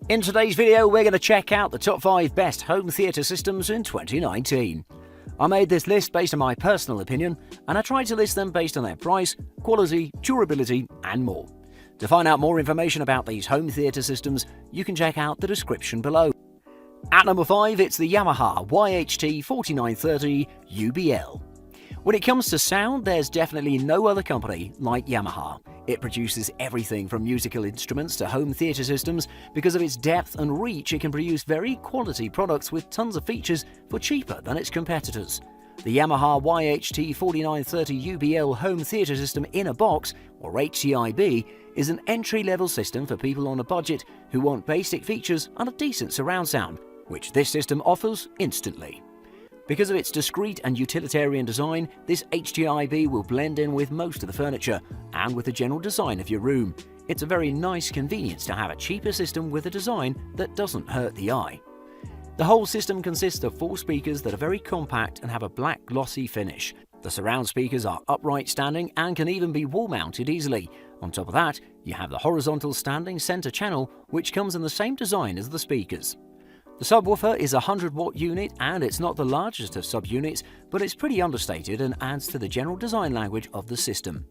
In today's video, we're going to check out the top 5 best home theatre systems in 2019. I made this list based on my personal opinion, and I tried to list them based on their price, quality, durability, and more. To find out more information about these home theatre systems, you can check out the description below. At number 5, it's the Yamaha YHT 4930 UBL. When it comes to sound, there's definitely no other company like Yamaha. It produces everything from musical instruments to home theatre systems. Because of its depth and reach, it can produce very quality products with tons of features for cheaper than its competitors. The Yamaha YHT 4930 UBL home theatre system in a box, or HTIB, is an entry-level system for people on a budget who want basic features and a decent surround sound, which this system offers instantly. Because of its discreet and utilitarian design, this HTIB will blend in with most of the furniture and with the general design of your room. It's a very nice convenience to have a cheaper system with a design that doesn't hurt the eye. The whole system consists of 4 speakers that are very compact and have a black glossy finish. The surround speakers are upright standing and can even be wall mounted easily. On top of that, you have the horizontal standing center channel, which comes in the same design as the speakers. The subwoofer is a 100-watt unit, and it's not the largest of subunits, but it's pretty understated and adds to the general design language of the system.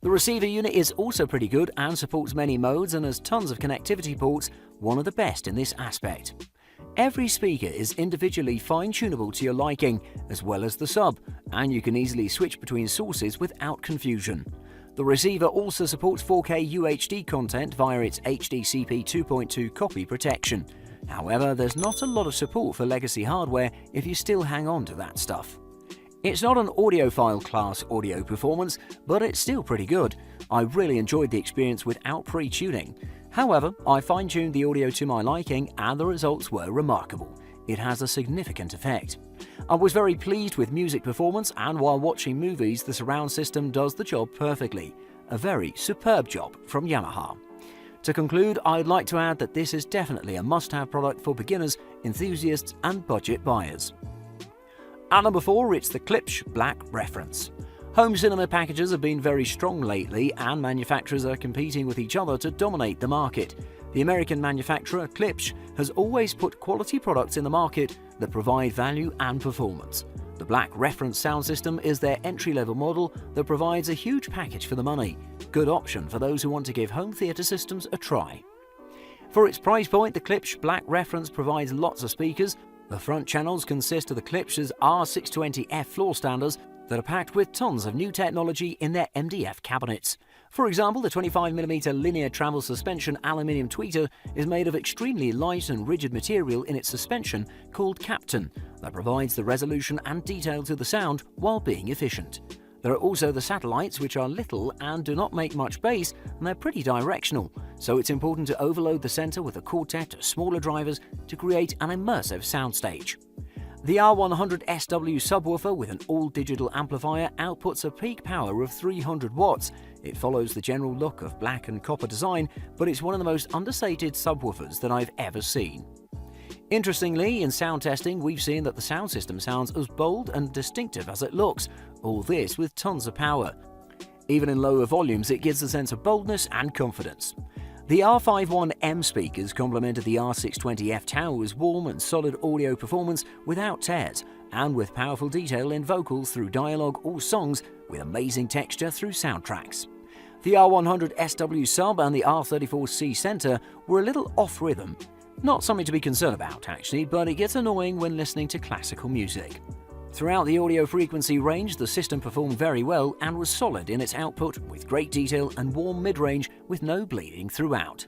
The receiver unit is also pretty good and supports many modes and has tons of connectivity ports, one of the best in this aspect. Every speaker is individually fine-tunable to your liking, as well as the sub, and you can easily switch between sources without confusion. The receiver also supports 4K UHD content via its HDCP 2.2 copy protection. However, there's not a lot of support for legacy hardware if you still hang on to that stuff. It's not an audiophile class audio performance, but it's still pretty good. I really enjoyed the experience without pre-tuning. However, I fine-tuned the audio to my liking and the results were remarkable. It has a significant effect. I was very pleased with music performance, and while watching movies, the surround system does the job perfectly. A very superb job from Yamaha. To conclude, I'd like to add that this is definitely a must-have product for beginners, enthusiasts, and budget buyers. At number 4, it's the Klipsch Black Reference. Home cinema packages have been very strong lately, and manufacturers are competing with each other to dominate the market. The American manufacturer Klipsch has always put quality products in the market that provide value and performance. The Black Reference sound system is their entry-level model that provides a huge package for the money. Good option for those who want to give home theatre systems a try. For its price point, the Klipsch Black Reference provides lots of speakers. The front channels consist of the Klipsch's R620F floor standers that are packed with tons of new technology in their MDF cabinets. For example, the 25mm linear travel suspension aluminium tweeter is made of extremely light and rigid material in its suspension called Captain that provides the resolution and detail to the sound while being efficient. There are also the satellites, which are little and do not make much bass, and they're pretty directional, so it's important to overload the center with a quartet of smaller drivers to create an immersive soundstage. The R100SW subwoofer with an all-digital amplifier outputs a peak power of 300 watts. It follows the general look of black and copper design, but it's one of the most understated subwoofers that I've ever seen. Interestingly, in sound testing, we've seen that the sound system sounds as bold and distinctive as it looks, all this with tons of power. Even in lower volumes, it gives a sense of boldness and confidence. The R51M speakers complemented the R620F Tower's warm and solid audio performance without tears, and with powerful detail in vocals through dialogue or songs with amazing texture through soundtracks. The R100SW sub and the R34C center were a little off-rhythm. Not something to be concerned about, actually, but it gets annoying when listening to classical music. Throughout the audio frequency range, the system performed very well and was solid in its output with great detail and warm mid-range with no bleeding throughout.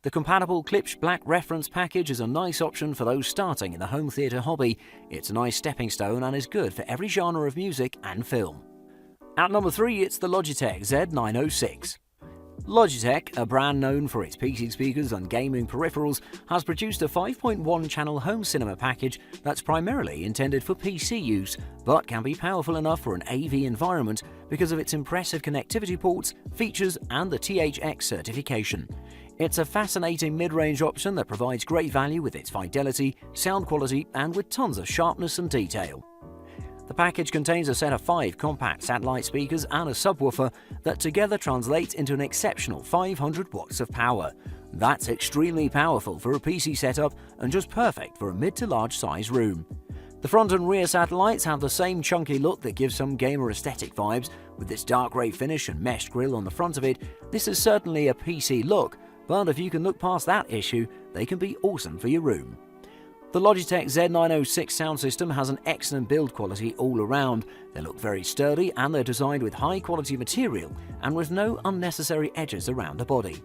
The compatible Klipsch Black Reference package is a nice option for those starting in the home theatre hobby. It's a nice stepping stone and is good for every genre of music and film. At number 3, it's the Logitech Z906. Logitech, a brand known for its PC speakers and gaming peripherals, has produced a 5.1-channel home cinema package that's primarily intended for PC use, but can be powerful enough for an AV environment because of its impressive connectivity ports, features, and the THX certification. It's a fascinating mid-range option that provides great value with its fidelity, sound quality, and with tons of sharpness and detail. The package contains a set of 5 compact satellite speakers and a subwoofer that together translates into an exceptional 500 watts of power. That's extremely powerful for a PC setup and just perfect for a mid to large size room. The front and rear satellites have the same chunky look that gives some gamer aesthetic vibes. With its dark grey finish and meshed grille on the front of it, this is certainly a PC look, but if you can look past that issue, they can be awesome for your room. The Logitech Z906 sound system has an excellent build quality all around. They look very sturdy and they're designed with high quality material and with no unnecessary edges around the body.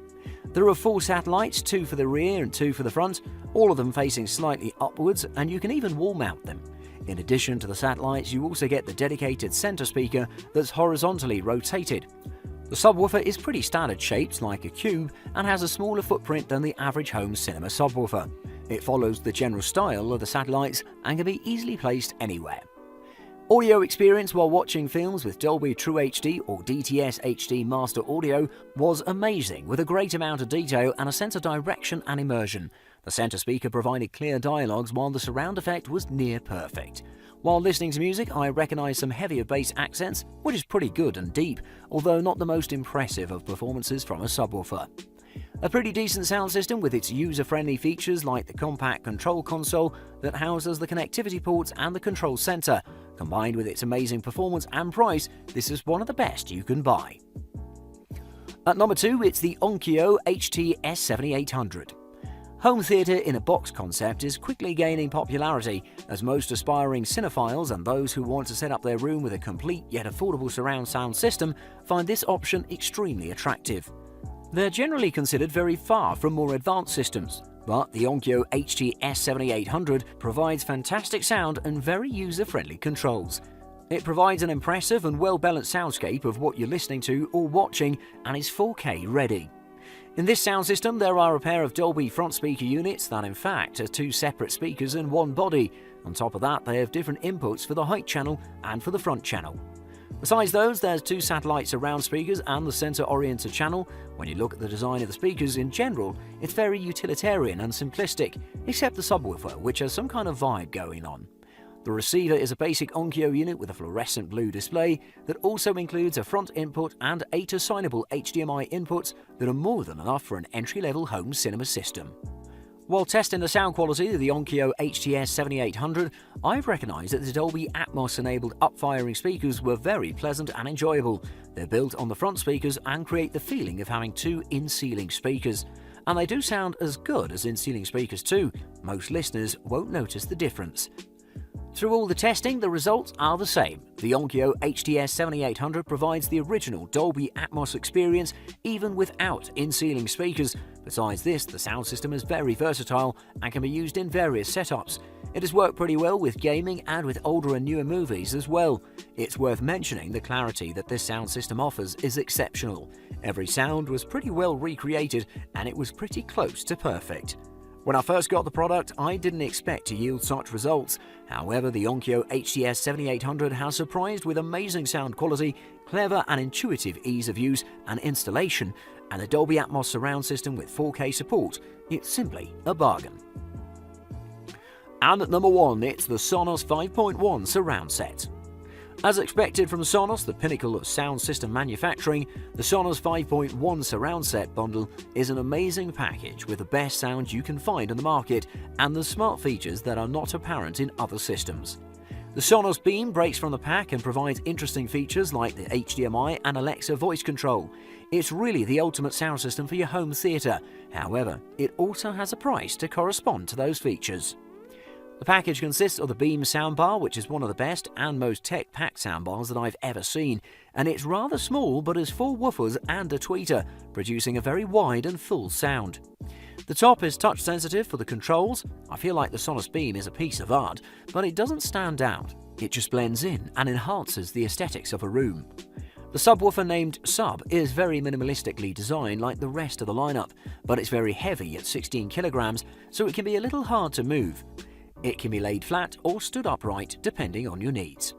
There are 4 satellites, 2 for the rear and 2 for the front, all of them facing slightly upwards, and you can even wall mount them. In addition to the satellites, you also get the dedicated center speaker that's horizontally rotated. The subwoofer is pretty standard shaped like a cube and has a smaller footprint than the average home cinema subwoofer. It follows the general style of the satellites and can be easily placed anywhere. Audio experience while watching films with Dolby True HD or DTS HD Master Audio was amazing, with a great amount of detail and a sense of direction and immersion. The center speaker provided clear dialogues while the surround effect was near perfect. While listening to music, I recognized some heavier bass accents, which is pretty good and deep, although not the most impressive of performances from a subwoofer. A pretty decent sound system with its user-friendly features like the compact control console that houses the connectivity ports and the control center. Combined with its amazing performance and price, this is one of the best you can buy. At number 2, it's the Onkyo HT-S7800. Home theatre in a box concept is quickly gaining popularity as most aspiring cinephiles and those who want to set up their room with a complete yet affordable surround sound system find this option extremely attractive. They're generally considered very far from more advanced systems, but the Onkyo HT-S7800 provides fantastic sound and very user-friendly controls. It provides an impressive and well-balanced soundscape of what you're listening to or watching and is 4K ready. In this sound system, there are a pair of Dolby front speaker units that in fact are 2 separate speakers in one body. On top of that, they have different inputs for the height channel and for the front channel. Besides those, there's 2 satellite surround speakers and the center-oriented channel. When you look at the design of the speakers in general, it's very utilitarian and simplistic, except the subwoofer, which has some kind of vibe going on. The receiver is a basic Onkyo unit with a fluorescent blue display that also includes a front input and 8 assignable HDMI inputs that are more than enough for an entry-level home cinema system. While testing the sound quality of the Onkyo HT-S7800, I've recognised that the Dolby Atmos-enabled up-firing speakers were very pleasant and enjoyable. They're built on the front speakers and create the feeling of having 2 in-ceiling speakers. And they do sound as good as in-ceiling speakers too. Most listeners won't notice the difference. Through all the testing, the results are the same. The Onkyo HT-S7800 provides the original Dolby Atmos experience even without in-ceiling speakers. Besides this, the sound system is very versatile and can be used in various setups. It has worked pretty well with gaming and with older and newer movies as well. It's worth mentioning the clarity that this sound system offers is exceptional. Every sound was pretty well recreated and it was pretty close to perfect. When I first got the product, I didn't expect to yield such results. However, the Onkyo HT-S7800 has surprised with amazing sound quality, clever and intuitive ease of use and installation, and the Dolby Atmos surround system with 4K support. It's simply a bargain. And at number 1, it's the Sonos 5.1 surround set. As expected from Sonos, the pinnacle of sound system manufacturing, the Sonos 5.1 surround set bundle is an amazing package with the best sound you can find on the market and the smart features that are not apparent in other systems. The Sonos Beam breaks from the pack and provides interesting features like the HDMI and Alexa voice control. It's really the ultimate sound system for your home theatre. However, it also has a price to correspond to those features. The package consists of the Beam soundbar, which is one of the best and most tech-packed soundbars that I've ever seen, and it's rather small but has 4 woofers and a tweeter, producing a very wide and full sound. The top is touch sensitive for the controls. I feel like the Sonos Beam is a piece of art, but it doesn't stand out. It just blends in and enhances the aesthetics of a room. The subwoofer named Sub is very minimalistically designed like the rest of the lineup, but it's very heavy at 16 kilograms, so it can be a little hard to move. It can be laid flat or stood upright depending on your needs.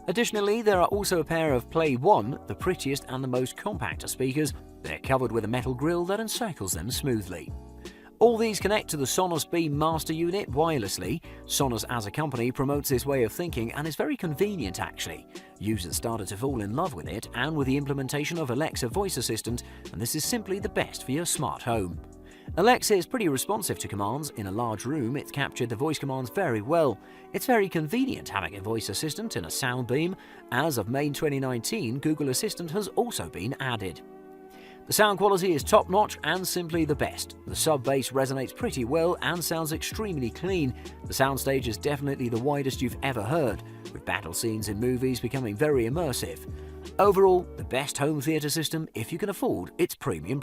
Additionally, there are also a pair of Play 1, the prettiest and the most compact of speakers. They're covered with a metal grille that encircles them smoothly. All these connect to the Sonos Beam Master unit wirelessly. Sonos as a company promotes this way of thinking and is very convenient actually. Users started to fall in love with it and with the implementation of Alexa voice assistant, and this is simply the best for your smart home. Alexa is pretty responsive to commands. In a large room, it's captured the voice commands very well. It's very convenient having a voice assistant in a sound beam. As of May 2019, Google Assistant has also been added. The sound quality is top-notch and simply the best. The sub-bass resonates pretty well and sounds extremely clean. The soundstage is definitely the widest you've ever heard, with battle scenes in movies becoming very immersive. Overall, the best home theatre system if you can afford its premium